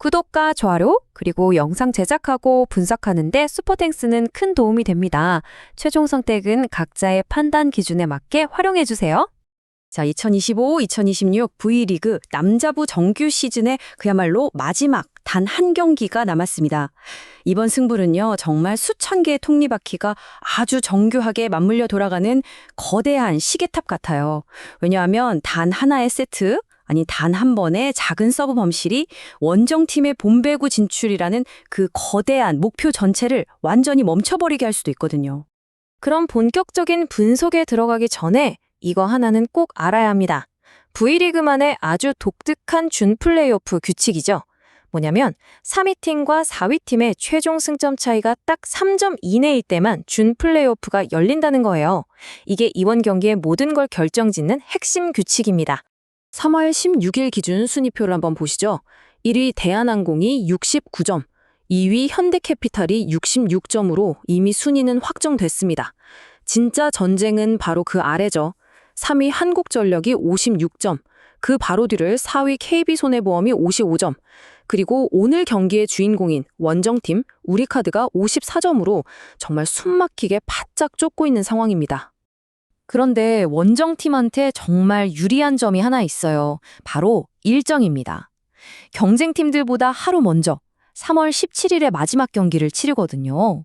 구독과 좋아요, 그리고 영상 제작하고 분석하는데 슈퍼땡스는 큰 도움이 됩니다. 최종 선택은 각자의 판단 기준에 맞게 활용해주세요. 자, 2025-2026 V리그 남자부 정규 시즌의 그야말로 마지막 단 한 경기가 남았습니다. 이번 승부는요, 정말 수천 개의 톱니바퀴가 아주 정교하게 맞물려 돌아가는 거대한 시계탑 같아요. 왜냐하면 단 하나의 세트, 아니 단 한 번의 작은 서브 범실이 원정팀의 본배구 진출이라는 그 거대한 목표 전체를 완전히 멈춰버리게 할 수도 있거든요. 그럼 본격적인 분석에 들어가기 전에 이거 하나는 꼭 알아야 합니다. V리그만의 아주 독특한 준 플레이오프 규칙이죠. 뭐냐면 3위 팀과 4위 팀의 최종 승점 차이가 딱 3점 이내일 때만 준 플레이오프가 열린다는 거예요. 이게 이번 경기의 모든 걸 결정짓는 핵심 규칙입니다. 3월 16일 기준 순위표를 한번 보시죠. 1위 대한항공이 69점, 2위 현대캐피탈이 66점으로 이미 순위는 확정됐습니다. 진짜 전쟁은 바로 그 아래죠. 3위 한국전력이 56점, 그 바로 뒤를 4위 KB손해보험이 55점, 그리고 오늘 경기의 주인공인 원정팀 우리카드가 54점으로 정말 숨막히게 바짝 쫓고 있는 상황입니다. 그런데 원정팀한테 정말 유리한 점이 하나 있어요. 바로 일정입니다. 경쟁팀들보다 하루 먼저 3월 17일에 마지막 경기를 치르거든요.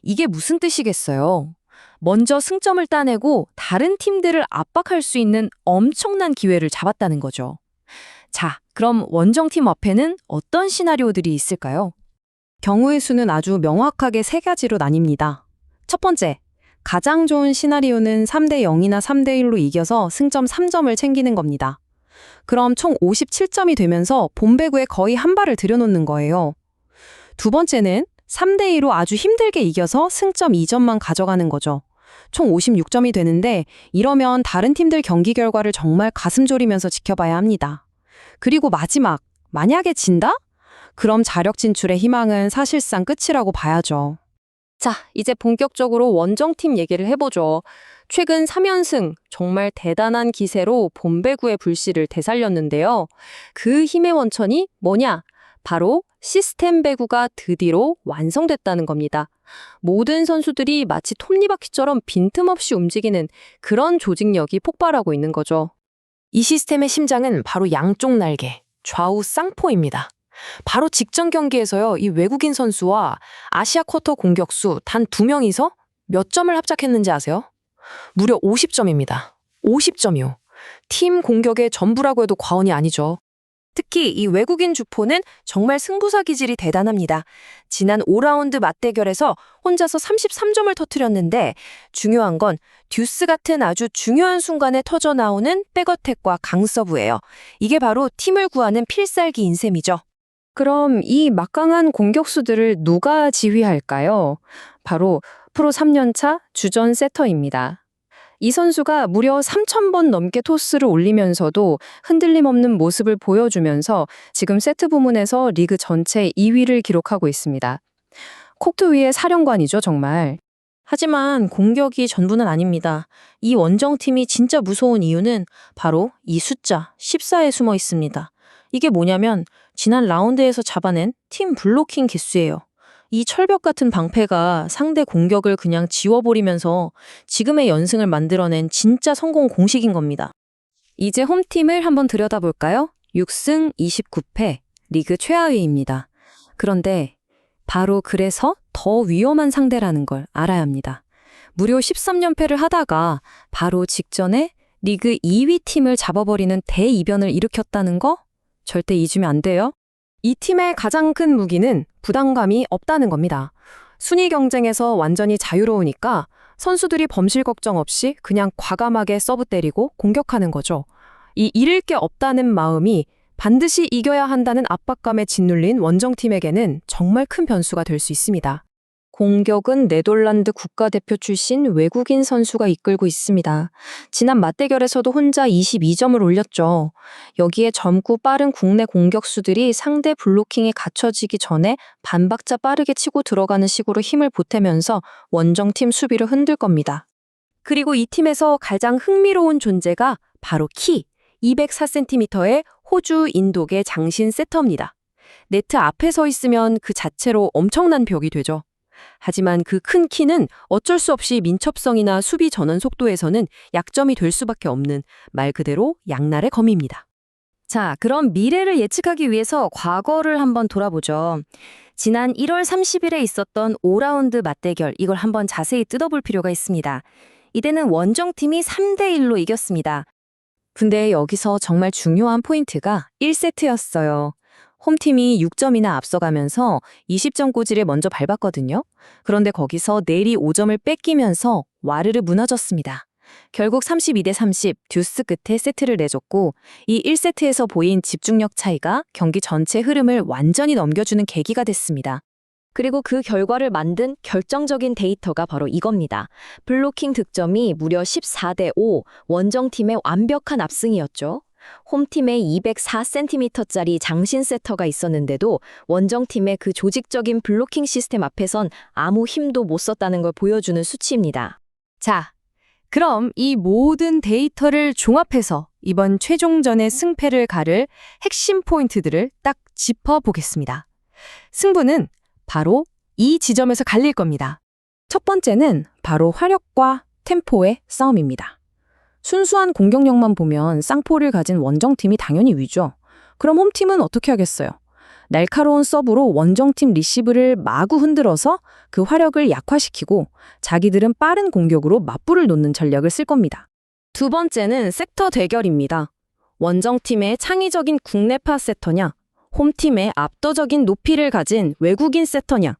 이게 무슨 뜻이겠어요? 먼저 승점을 따내고 다른 팀들을 압박할 수 있는 엄청난 기회를 잡았다는 거죠. 자, 그럼 원정팀 앞에는 어떤 시나리오들이 있을까요? 경우의 수는 아주 명확하게 세 가지로 나뉩니다. 첫 번째, 가장 좋은 시나리오는 3대 0이나 3대 1로 이겨서 승점 3점을 챙기는 겁니다. 그럼 총 57점이 되면서 본배구에 거의 한 발을 들여놓는 거예요. 두 번째는 3대 2로 아주 힘들게 이겨서 승점 2점만 가져가는 거죠. 총 56점이 되는데 이러면 다른 팀들 경기 결과를 정말 가슴 졸이면서 지켜봐야 합니다. 그리고 마지막, 만약에 진다? 그럼 자력 진출의 희망은 사실상 끝이라고 봐야죠. 자, 이제 본격적으로 원정팀 얘기를 해보죠. 최근 3연승, 정말 대단한 기세로 본배구의 불씨를 되살렸는데요. 그 힘의 원천이 뭐냐? 바로 시스템 배구가 드디어 완성됐다는 겁니다. 모든 선수들이 마치 톱니바퀴처럼 빈틈없이 움직이는 그런 조직력이 폭발하고 있는 거죠. 이 시스템의 심장은 바로 양쪽 날개, 좌우 쌍포입니다. 바로 직전 경기에서요, 이 외국인 선수와 아시아 쿼터 공격수 단 2명이서 몇 점을 합작했는지 아세요? 무려 50점입니다. 50점이요. 팀 공격의 전부라고 해도 과언이 아니죠. 특히 이 외국인 주포는 정말 승부사 기질이 대단합니다. 지난 5라운드 맞대결에서 혼자서 33점을 터뜨렸는데 중요한 건 듀스 같은 아주 중요한 순간에 터져나오는 백어택과 강서브예요. 이게 바로 팀을 구하는 필살기인 셈이죠. 그럼 이 막강한 공격수들을 누가 지휘할까요? 바로 프로 3년차 주전 세터입니다. 이 선수가 무려 3,000번 넘게 토스를 올리면서도 흔들림 없는 모습을 보여주면서 지금 세트 부문에서 리그 전체 2위를 기록하고 있습니다. 코트 위의 사령관이죠, 정말. 하지만 공격이 전부는 아닙니다. 이 원정팀이 진짜 무서운 이유는 바로 이 숫자 14에 숨어 있습니다. 이게 뭐냐면 지난 라운드에서 잡아낸 팀 블로킹 개수예요. 이 철벽 같은 방패가 상대 공격을 그냥 지워버리면서 지금의 연승을 만들어낸 진짜 성공 공식인 겁니다. 이제 홈팀을 한번 들여다볼까요? 6승 29패, 리그 최하위입니다. 그런데 바로 그래서 더 위험한 상대라는 걸 알아야 합니다. 무려 13연패를 하다가 바로 직전에 리그 2위 팀을 잡아버리는 대이변을 일으켰다는 거? 절대 잊으면 안 돼요. 이 팀의 가장 큰 무기는 부담감이 없다는 겁니다. 순위 경쟁에서 완전히 자유로우니까 선수들이 범실 걱정 없이 그냥 과감하게 서브 때리고 공격하는 거죠. 이 잃을 게 없다는 마음이 반드시 이겨야 한다는 압박감에 짓눌린 원정팀에게는 정말 큰 변수가 될 수 있습니다. 공격은 네덜란드 국가대표 출신 외국인 선수가 이끌고 있습니다. 지난 맞대결에서도 혼자 22점을 올렸죠. 여기에 젊고 빠른 국내 공격수들이 상대 블로킹에 갇혀지기 전에 반박자 빠르게 치고 들어가는 식으로 힘을 보태면서 원정팀 수비를 흔들 겁니다. 그리고 이 팀에서 가장 흥미로운 존재가 바로 키 204cm의 호주 인도계 장신 세터입니다. 네트 앞에 서 있으면 그 자체로 엄청난 벽이 되죠. 하지만 그 큰 키는 어쩔 수 없이 민첩성이나 수비 전원 속도에서는 약점이 될 수밖에 없는 말 그대로 양날의 검입니다. 자, 그럼 미래를 예측하기 위해서 과거를 한번 돌아보죠. 지난 1월 30일에 있었던 5라운드 맞대결, 이걸 한번 자세히 뜯어볼 필요가 있습니다. 이때는 원정팀이 3대1로 이겼습니다. 근데 여기서 정말 중요한 포인트가 1세트였어요. 홈팀이 6점이나 앞서가면서 20점 꼬지를 먼저 밟았거든요. 그런데 거기서 내리 5점을 뺏기면서 와르르 무너졌습니다. 결국 32대 30 듀스 끝에 세트를 내줬고 이 1세트에서 보인 집중력 차이가 경기 전체 흐름을 완전히 넘겨주는 계기가 됐습니다. 그리고 그 결과를 만든 결정적인 데이터가 바로 이겁니다. 블로킹 득점이 무려 14대 5, 원정팀의 완벽한 압승이었죠. 홈팀에 204cm짜리 장신 세터가 있었는데도 원정팀의 그 조직적인 블로킹 시스템 앞에선 아무 힘도 못 썼다는 걸 보여주는 수치입니다. 자, 그럼 이 모든 데이터를 종합해서 이번 최종전의 승패를 가를 핵심 포인트들을 딱 짚어보겠습니다. 승부는 바로 이 지점에서 갈릴 겁니다. 첫 번째는 바로 화력과 템포의 싸움입니다. 순수한 공격력만 보면 쌍포를 가진 원정팀이 당연히 위죠. 그럼 홈팀은 어떻게 하겠어요? 날카로운 서브로 원정팀 리시브를 마구 흔들어서 그 화력을 약화시키고 자기들은 빠른 공격으로 맞불을 놓는 전략을 쓸 겁니다. 두 번째는 섹터 대결입니다. 원정팀의 창의적인 국내파 세터냐, 홈팀의 압도적인 높이를 가진 외국인 세터냐.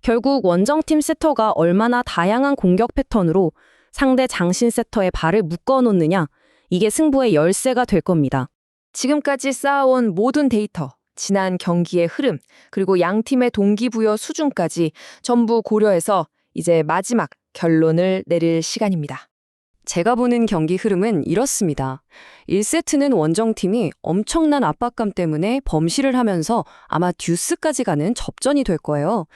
결국 원정팀 세터가 얼마나 다양한 공격 패턴으로 상대 장신 세터의 발을 묶어놓느냐, 이게 승부의 열쇠가 될 겁니다. 지금까지 쌓아온 모든 데이터, 지난 경기의 흐름, 그리고 양 팀의 동기부여 수준까지 전부 고려해서 이제 마지막 결론을 내릴 시간입니다. 제가 보는 경기 흐름은 이렇습니다. 1세트는 원정팀이 엄청난 압박감 때문에 범실을 하면서 아마 듀스까지 가는 접전이 될 거예요.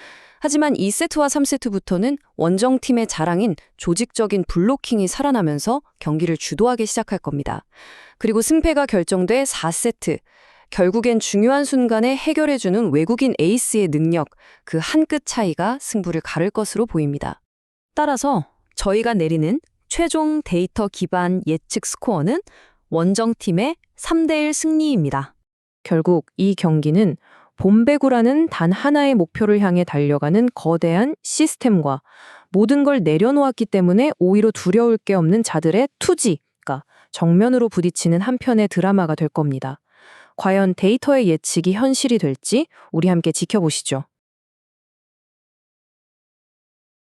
하지만 2세트와 3세트부터는 원정팀의 자랑인 조직적인 블로킹이 살아나면서 경기를 주도하기 시작할 겁니다. 그리고 승패가 결정돼 4세트. 결국엔 중요한 순간에 해결해주는 외국인 에이스의 능력, 그 한 끗 차이가 승부를 가를 것으로 보입니다. 따라서 저희가 내리는 최종 데이터 기반 예측 스코어는 원정팀의 3대1 승리입니다. 결국 이 경기는 봄배구라는 단 하나의 목표를 향해 달려가는 거대한 시스템과 모든 걸 내려놓았기 때문에 오히려 두려울 게 없는 자들의 투지가 정면으로 부딪히는 한편의 드라마가 될 겁니다. 과연 데이터의 예측이 현실이 될지 우리 함께 지켜보시죠.